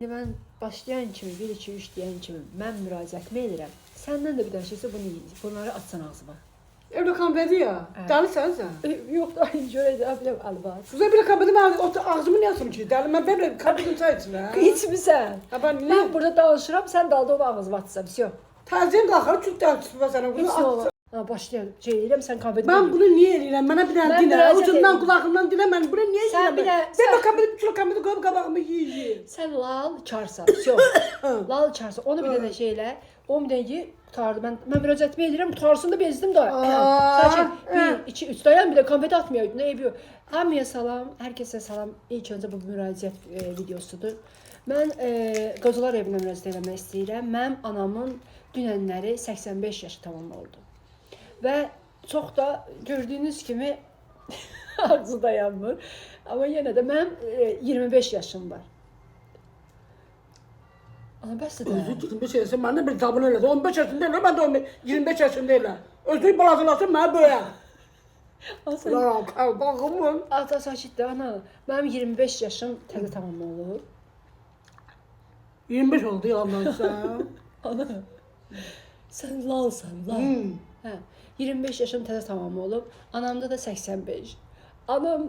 Mən başlayan kimi, 1, 2, 3 deyən kimi mən müraciətimi edirəm. Səndən də bir dənə şeysə bunları atsan ağzıma. Evde kamp ediyor. Deli sensin. Yox da görəcək, biləm əlbət. Size bile kamp edeyim, ağzımı niye asım ki? Deli, ben böyle kamp edeyim çay içine. İçmisən. Ha ben Mən niye? burada danışıram, sən dalda o ağzıma atsan, всё. Tercihim kalkar, çünkü deli sana bunu Heç nə at. olar. Ha, başlayalım. Şey eləyirəm, sən konfet Ben bunu niye eləyirəm? Bana bir Ben tane dile, müraciət ucundan edeyim. kulağımdan dile, ben bunu niye Sen eləyirəm? bir de- Ben de kamp edip, bir kilo kamp edip, koyup kabağımı yiyeceğim. Sən lal çarsan, всё. Lal çarsan. Onu bir dənə şeylə, o bir dənə qutardı. Mən müraciətimi edirəm, qutarsın da bezdim da. Sakin. 1, 2, 3 dayan, bir də konfet atmayaydı. Eybi yox. Hamıya salam, hər kəsə salam. İlk öncə bu müraciət videosudur. Mən qocalar evinə müraciət etmək istəyirəm. Mənim anamın dünənləri 85 yaşı tamam oldu. Və çox da gördüyünüz kimi ağzı dayanmır. Amma yenə də mənim 25 yaşım var. Ana bəs də. Özü 25 yaşında, ben de bir tabun öyle. 15 yaşındayım, ben de 25 yaşındayım. Özü balazılasın, ben böyle. Asa Ulan bakımın. ata sakit də ana. Mənim 25 yaşım təzə tamam olur. 25 oldu yalandansa. Ana. Sən lalsan, lal. Hə. 25 yaşım təzə tamam olub. Anamda da 85. Anam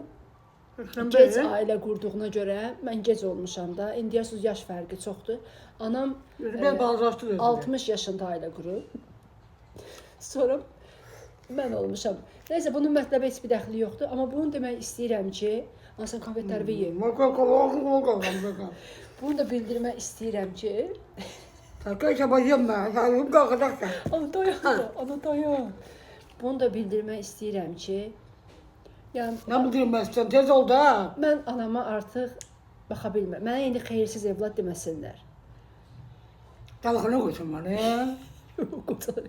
gec ailə qurduğuna görə mən gec olmuşam da. İndiyə yaş fərqi çoxdur. Anam Ben bazılaştırıyorum. 60 yaşında ailə qurub. Sonra mən olmuşam. Nəysə bunun mətləbə heç bir dəxli yoxdur, amma bunu demək istəyirəm ki, sən konfetləri ye. Bunu da bildirmək istəyirəm ki, Arkadaşlar başım ben. Sayım kalkacak da. ana dayan. Bunu da bildirmək istəyirəm ki, yəni Ne bileyim ben sen tez oldu ha. mən anama artıq baxa bilmirəm. Mənə indi xeyirsiz evlad deməsinlər. Tabakına koysun bana ya. Qocalar.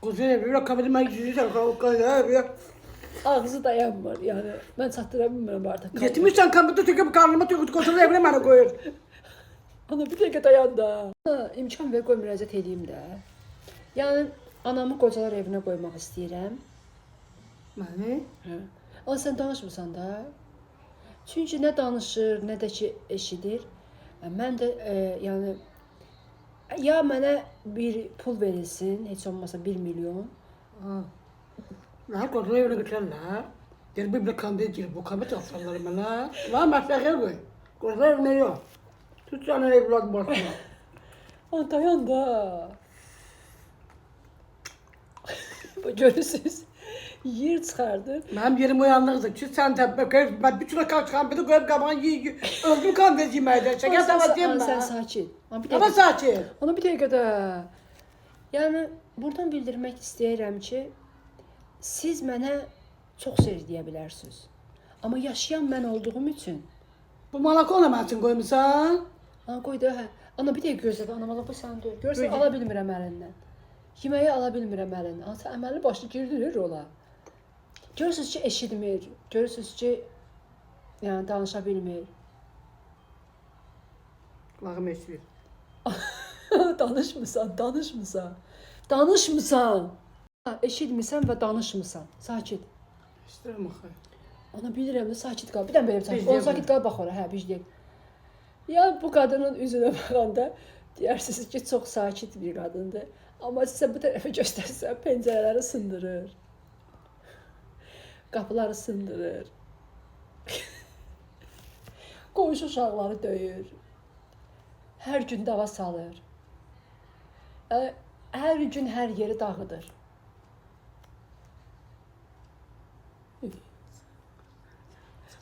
Kuzey bir kabul ben yüzü sen Ağzı dayanmır, yəni mən çatdıra bilmirəm artıq. Getirmişsen kampüte çekip karnıma tükürdü koşulu evine bana koyur. Ana bir dəqiqə dayan da. İmkan ver qoy müraciət edeyim də. Yəni anamı qocalar evinə qoymaq istəyirəm. Beni? Hə. Amma sən danışmırsan da. Çünki nə danışır, nə də ki eşidir. Mən də yəni ya mənə bir pul verilsin, heç olmasa 1 milyon. Ne koşulu evine götürürler. Gel bir kampüte girip bu kampüte atsanlar bana. Lan mesleğe koy. Koşulu evine yok. Tut sana evlat başına. Ana dayan da. Bu görürsünüz. Yer çıxardır. Benim yerim uyanlıqdır ki, sen tepek, ben bir kilo kampüte koyup kabağını yiyip öldüm kampüte yemeyden. Şeker savaşayım Sən ben. sakit. Ama sakin. Onu bir dəqiqə də. Yəni buradan bildirmək istəyirəm ki, siz mənə çox söz deyə bilərsiniz. Amma yaşayan mən olduğum üçün, Bu malaka ona mən üçün koymuşsan. ana qoy da, hə. Ana bir dəqiqə gözlə, ana mala bu sən dur. Görsən ala bilmirəm əlindən. Yeməyi ala bilmirəm əlindən. Ana sən əməlli başlı girdirir ola. Görürsüz ki, eşitmir. Görürsüz ki, yəni danışa bilmir. Kulağım eşiyor. Danışmısan, danışmısan. Danışmısan. Eşitmirsən və danışmısan. Sakit. İsterim bakayım. Ana bilirəm də sakit qal. Bir dənə belə sakit. Biz Ona sakit qal bax ora. Hə, bir deyək. Ya bu qadının üzünə baxanda deyirsiniz ki, çox sakit bir qadındır. Amma sizə bu tərəfə göstərsə, pəncərələri sındırır. Qapıları sındırır. Qonşu uşaqları döyür. Hər gün dava salır. Hər gün hər yeri dağıdır.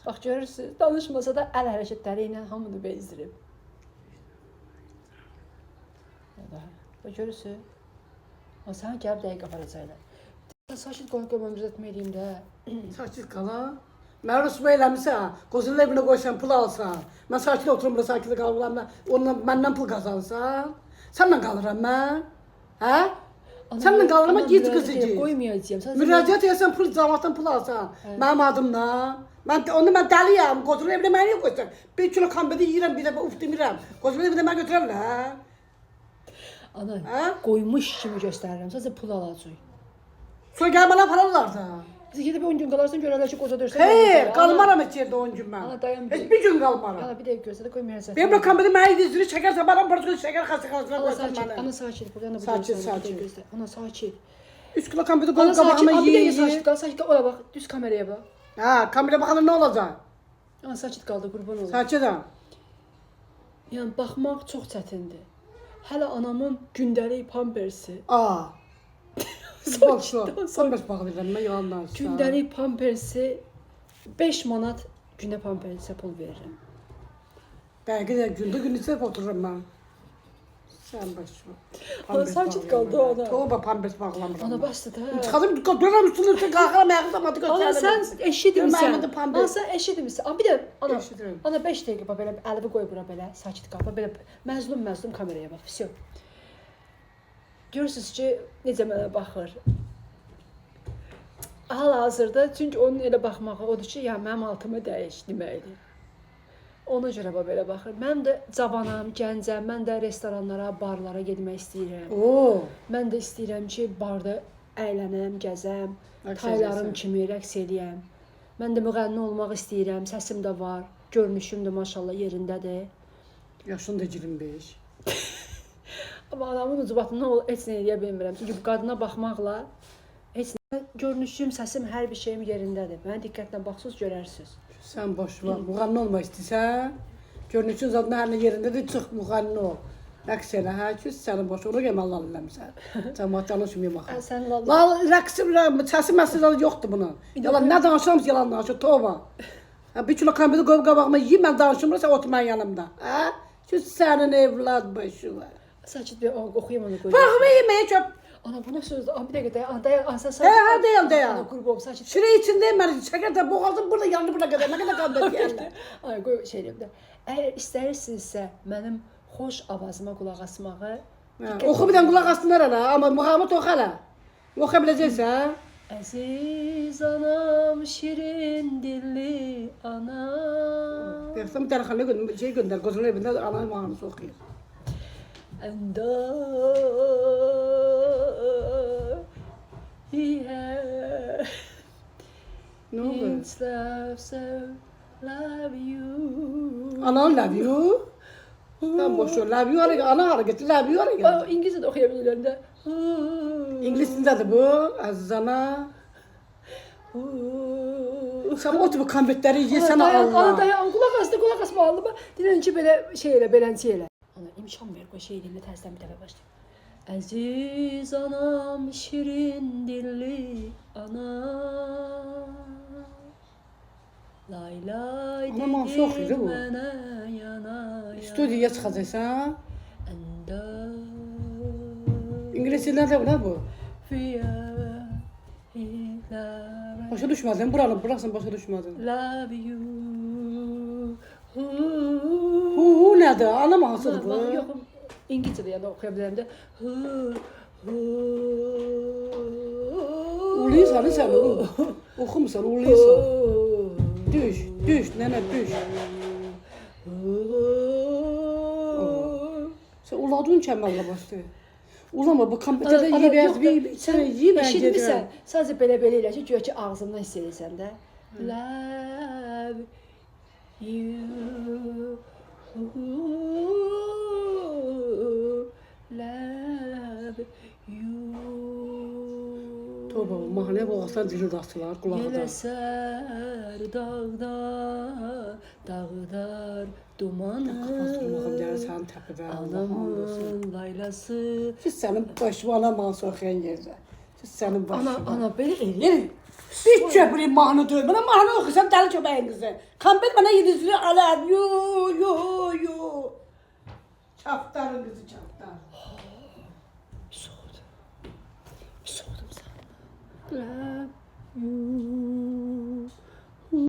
Bax görürsünüz, danışmasa da əl hərəkətləri ilə hamını bezdirib. Bax görürsünüz. Amma sən gəlib dəqiq aparacaqlar. Sakit qoyma müzətmə edeyim də. Sakit kal ha. Ben Rusma eylemişsen, kozunun evine koysan pul alsan. Ben sakit oturum burada sakit kalıram ben. Ondan benden pul kazansan. Senden kalırım ben. He? Senden kalırım ben git kızıcı. Qoymayacağam. Müraciət etsən pul zavatdan pul alsan. Mənim adımla. Ben deliyim. Kozunun evine ben niye koysan? 1 kilo kambedi yiyirəm, bir de uf demirəm. Kozunun evine ben götürürəm. Ana, qoymuş kimi göstərirəm. Sadəcə pul alacaq. Sonra gel bana paralar da. Gidib 10 gün qalarsan görərlər ki, qoca dörsə. Hey, qalmaram heç yerdə 10 gün mən. Ana, dayan bir. Heç bir gün qalmaram. Ana bir dəqiqə gözlə də qoymayarsan. Benim de kampede mənə dizini çəkərsə, bana portakal şeker xası Ana qoysan sakit, mənə. ana sakit. Buradan da Sakit, bu sakit. gözlə. Ana sakit. 3 kilo kampede Ana koyup sakit. qabağıma Ana bir dəqiqə sakit yiyeyim. qal, sakit qal. Ora bax, düz kameraya bax. Ha, kamera baxanda ne olacak? Ana sakit qaldı, qurban olum. Saçıdan. Yəni baxmaq çox çətindir. Hələ anamın gündəlik pampersi, Aa. Bak şu. Pambers bağlayacağım ben yalandan. gündəlik pampersi 5 manat günə pampersə pul verirəm. Belki de günde içine otururum ben. Sen bak şu. Ana sakit qaldı ana. Toba pambers bağlamıram. Ana bastı da. Çıkalım duram üstüne kalkalım ayakta matı Ana gösterelim. sən eşitmirsən. Məhəmməd Pamper. Ana sən eşitmirsən. Ana bir də ana. Eşidirəm. Ana 5 dəqiqə bax belə əlimi qoy bura belə, sakit qal. Bax belə məzlum kameraya bax. Vəsiyo. Görürsüz ki, necə mənə baxır. Hal-hazırda çünki onun elə baxmağı odur ki, ya mənim altıma dəyiş deməkdir. Ona görə bax belə baxır. Mən də cavanam, gəncəm. Mən də restoranlara, barlara getmək istəyirəm. Oo. Mən də istəyirəm ki, barda əylənəm, gəzəm, Rəqs taylarım edəsən. kimi rəqs eləyəm. Mən də müğənni olmaq istəyirəm, səsim də var, görünüşüm də maşallah yerindədir. Yaşın da 25. Amma anamın ucbatından heç nə eləyə bilmirəm. Çünki bu qadına baxmaqla heç nə görünüşüm, səsim, hər bir şeyim yerindədir. Mənə diqqətlə baxsız görərsiniz. Sen boş ver. Muğanne olmak istiyorsan, görünüşün zaten her yerinde de çık muğanne ol. Rəqs elə, hə ki, sənin boş olur, yeməl eləmirsən. Cəmaat danışmıyor baxın. Sən lal. Lal rəqsim, səsi məsələləri yoxdur bunun. Yalan, nə danışıram, yalan danışır, tova. Bir kilo kambiyi qoyub qabağıma yiyib, mən danışmıram, sən otur mənim yanımda. Hə? Ki, sənin evlad başı var. Sakit bir oxuyum onu qoyum. Baxımı yeməyə çöp. Ana bu nə sözdür? Ana bir dəqiqə dayan. Dayan, sən sakit. Hə, dayan. Ana qurban sakit. Şuraya içindeyim mən, şəkər də boğazım burada, yandı burada qədər, nə qədər qandır deyərlər. Ay qoy şey deyim də. Əgər istəyirsinizsə mənim xoş avazıma qulaq asmağı Oxu bir dənə qulaq asınlar hələ, amma muğamı tox hələ. Oxa biləcəksən? Əziz anam, şirin dilli anam. Deyirsən, bir dənə şey göndər, qozun evində ananın mahnısı oxuyur. And yeah, Nə oldu? it's love so love you. Anan love you. Sen boş ver, love you hareket, ana hareketi, love you hareket. İngilizce de okuyabilirler de. İngilizcədir bu, Əziz ana. Sen o tip kambetləri yiyəsən Ana Allah. dayan, kulak asma aldı mı? Dinlen ki böyle şey elə, belənti elə. Ana imkan ver, qoy şey dinle, təzdən bir dəfə başlayayım. Əziz anam, şirin dilli anam. Lay lay Ana mahnısı oxuyur, bu. mənə yana Studiyaya çıxacaqsan. Anda İngiliscə nədir bu? Fear love Başa düşmədin, buranı bıraxsan başa düşmədin. you. Hu nədir? Ana mahnısıdır bu. Bak, yok, İngilizce de ya da okuyabilirim de. Uluysan sən, oxumusan, uluysan. Düş, nənə düş. Sen uladığın kəmərlə başlayır. Ulama, bu kompüterdə yiyib, sən yiyib, Eşitmirsən, sadəcə belə elə ki, güya ki ağzından hiss edirsən də. Love you. Love you. Toba, mahnıya boğazdan dili dastılar, qulağıdan. Yələsər dağlar dumanı. Kapatırmağım gəlir sənin təpədə. Anamın laylası. Siz sənin başıma ana mahnısı oxuyan yerdə. Siz sənin başıma. Ana belə eləyir. Yeri, bir köprü mahnı deyil. Mənə mahnı oxusan dəli köpəyin qızı. Kampel mənə yedizli alar. Yo. Çaftarın qızı çaftar. Soğudum sana. Love you.